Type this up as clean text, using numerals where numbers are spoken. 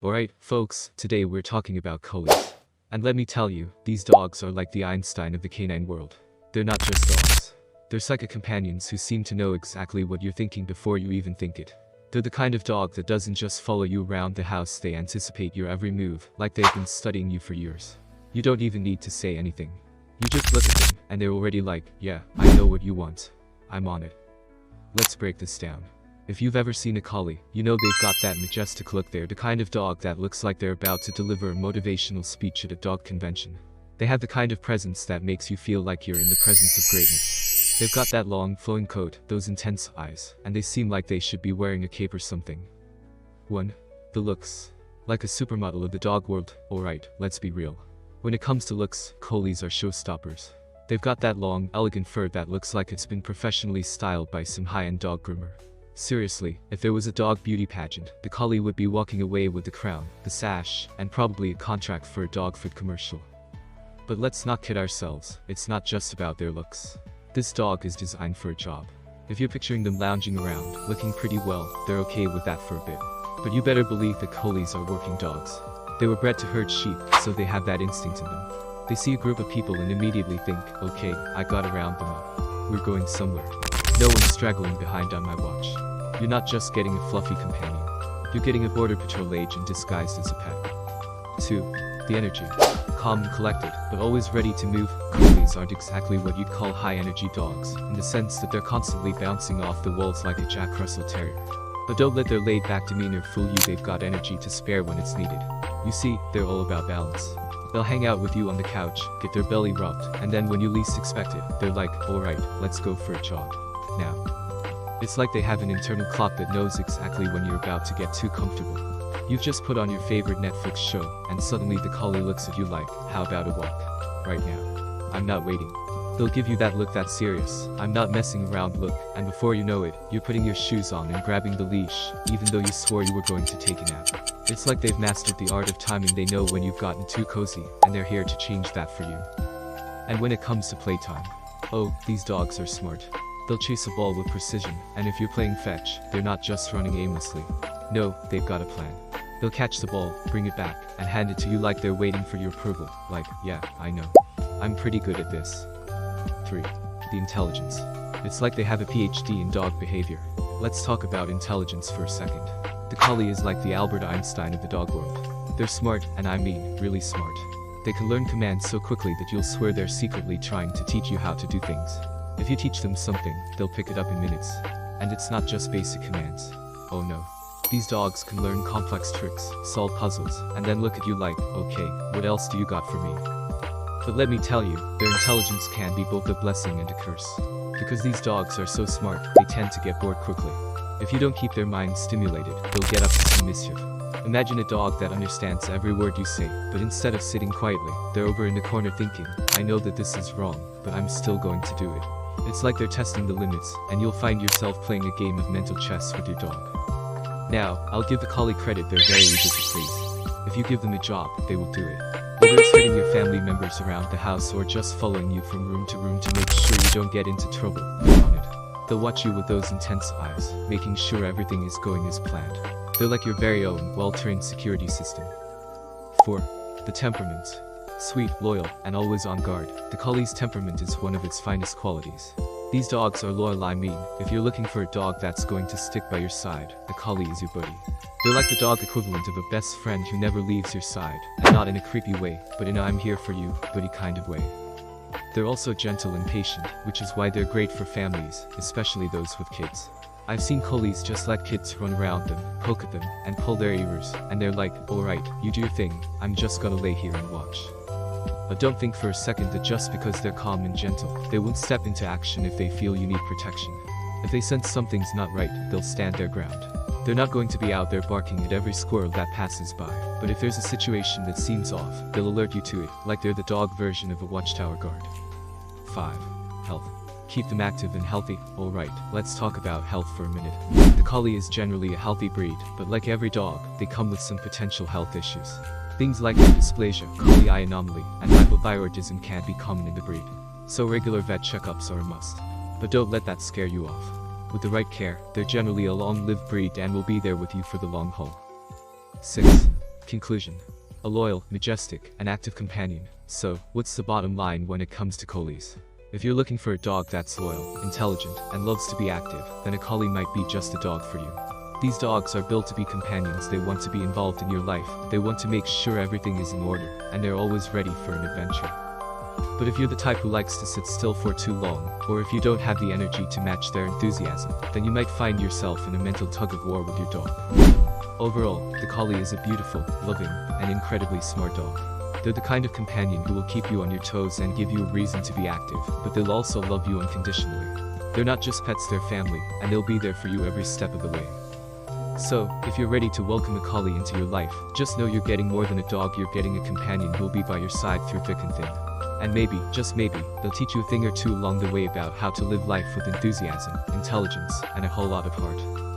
Alright, folks, today we're talking about Collies. And let me tell you, these dogs are like the Einstein of the canine world. They're not just dogs. They're psychic companions who seem to know exactly what you're thinking before you even think it. They're the kind of dog that doesn't just follow you around the house, they anticipate your every move, like they've been studying you for years. You don't even need to say anything. You just look at them, and they're already like, yeah, I know what you want. I'm on it. Let's break this down. If you've ever seen a collie, you know they've got that majestic look. They're the kind of dog that looks like they're about to deliver a motivational speech at a dog convention. They have the kind of presence that makes you feel like you're in the presence of greatness. They've got that long, flowing coat, those intense eyes, and they seem like they should be wearing a cape or something. 1. The looks. Like a supermodel of the dog world. Alright, let's be real. When it comes to looks, collies are showstoppers. They've got that long, elegant fur that looks like it's been professionally styled by some high-end dog groomer. Seriously, if there was a dog beauty pageant, the collie would be walking away with the crown, the sash, and probably a contract for a dog food commercial. But let's not kid ourselves, it's not just about their looks. This dog is designed for a job. If you're picturing them lounging around, looking pretty well, they're okay with that for a bit. But you better believe that collies are working dogs. They were bred to herd sheep, so they have that instinct in them. They see a group of people and immediately think, okay, I got around them up. We're going somewhere. No one's straggling behind on my watch. You're not just getting a fluffy companion. You're getting a border patrol agent disguised as a pet. 2. The energy. Calm and collected, but always ready to move. Collies aren't exactly what you'd call high-energy dogs, in the sense that they're constantly bouncing off the walls like a Jack Russell Terrier. But don't let their laid-back demeanor fool you. They've got energy to spare when it's needed. You see, they're all about balance. They'll hang out with you on the couch, get their belly rubbed, and then when you least expect it, they're like, alright, let's go for a jog. Now. It's like they have an internal clock that knows exactly when you're about to get too comfortable. You've just put on your favorite Netflix show, and suddenly the collie looks at you like, how about a walk? Right now. I'm not waiting. They'll give you that look that's serious, I'm not messing around look, and before you know it, you're putting your shoes on and grabbing the leash, even though you swore you were going to take a nap. It's like they've mastered the art of timing. They know when you've gotten too cozy, and they're here to change that for you. And when it comes to playtime, oh, these dogs are smart. They'll chase a ball with precision, and if you're playing fetch, they're not just running aimlessly. No, they've got a plan. They'll catch the ball, bring it back, and hand it to you like they're waiting for your approval, like, yeah, I know. I'm pretty good at this. 3. The intelligence. It's like they have a PhD in dog behavior. Let's talk about intelligence for a second. The collie is like the Albert Einstein of the dog world. They're smart, and I mean, really smart. They can learn commands so quickly that you'll swear they're secretly trying to teach you how to do things. If you teach them something, they'll pick it up in minutes. And it's not just basic commands. Oh no. These dogs can learn complex tricks, solve puzzles, and then look at you like, okay, what else do you got for me? But let me tell you, their intelligence can be both a blessing and a curse. Because these dogs are so smart, they tend to get bored quickly. If you don't keep their minds stimulated, they'll get up to some mischief. Imagine a dog that understands every word you say, but instead of sitting quietly, they're over in the corner thinking, I know that this is wrong, but I'm still going to do it. It's like they're testing the limits, and you'll find yourself playing a game of mental chess with your dog. Now, I'll give the collie credit, they're very easy to please. If you give them a job, they will do it. Whether it's herding your family members around the house or just following you from room to room to make sure you don't get into trouble, they're on it. They'll watch you with those intense eyes, making sure everything is going as planned. They're like your very own, well-trained security system. 4. The temperament. Sweet, loyal, and always on guard, the collie's temperament is one of its finest qualities. These dogs are loyal. I mean, if you're looking for a dog that's going to stick by your side, the collie is your buddy. They're like the dog equivalent of a best friend who never leaves your side, and not in a creepy way, but in a I'm here for you, buddy kind of way. They're also gentle and patient, which is why they're great for families, especially those with kids. I've seen collies just let kids run around them, poke at them, and pull their ears, and they're like, alright, you do your thing, I'm just gonna lay here and watch. But don't think for a second that just because they're calm and gentle, they won't step into action if they feel you need protection. If they sense something's not right, they'll stand their ground. They're not going to be out there barking at every squirrel that passes by, but if there's a situation that seems off, they'll alert you to it, like they're the dog version of a watchtower guard. 5. Health. Keep them active and healthy. Alright, let's talk about health for a minute. The collie is generally a healthy breed, but like every dog, they come with some potential health issues. Things like dysplasia, collie eye anomaly, and hypothyroidism can be common in the breed. So regular vet checkups are a must. But don't let that scare you off. With the right care, they're generally a long-lived breed and will be there with you for the long haul. 6. Conclusion. A loyal, majestic, and active companion. So, what's the bottom line when it comes to Collies? If you're looking for a dog that's loyal, intelligent, and loves to be active, then a Collie might be just the dog for you. These dogs are built to be companions. They want to be involved in your life, they want to make sure everything is in order, and they're always ready for an adventure. But if you're the type who likes to sit still for too long, or if you don't have the energy to match their enthusiasm, then you might find yourself in a mental tug-of-war with your dog. Overall, the Collie is a beautiful, loving, and incredibly smart dog. They're the kind of companion who will keep you on your toes and give you a reason to be active, but they'll also love you unconditionally. They're not just pets, they're family, and they'll be there for you every step of the way. So, if you're ready to welcome a Collie into your life, just know you're getting more than a dog, you're getting a companion who'll be by your side through thick and thin. And maybe, just maybe, they'll teach you a thing or two along the way about how to live life with enthusiasm, intelligence, and a whole lot of heart.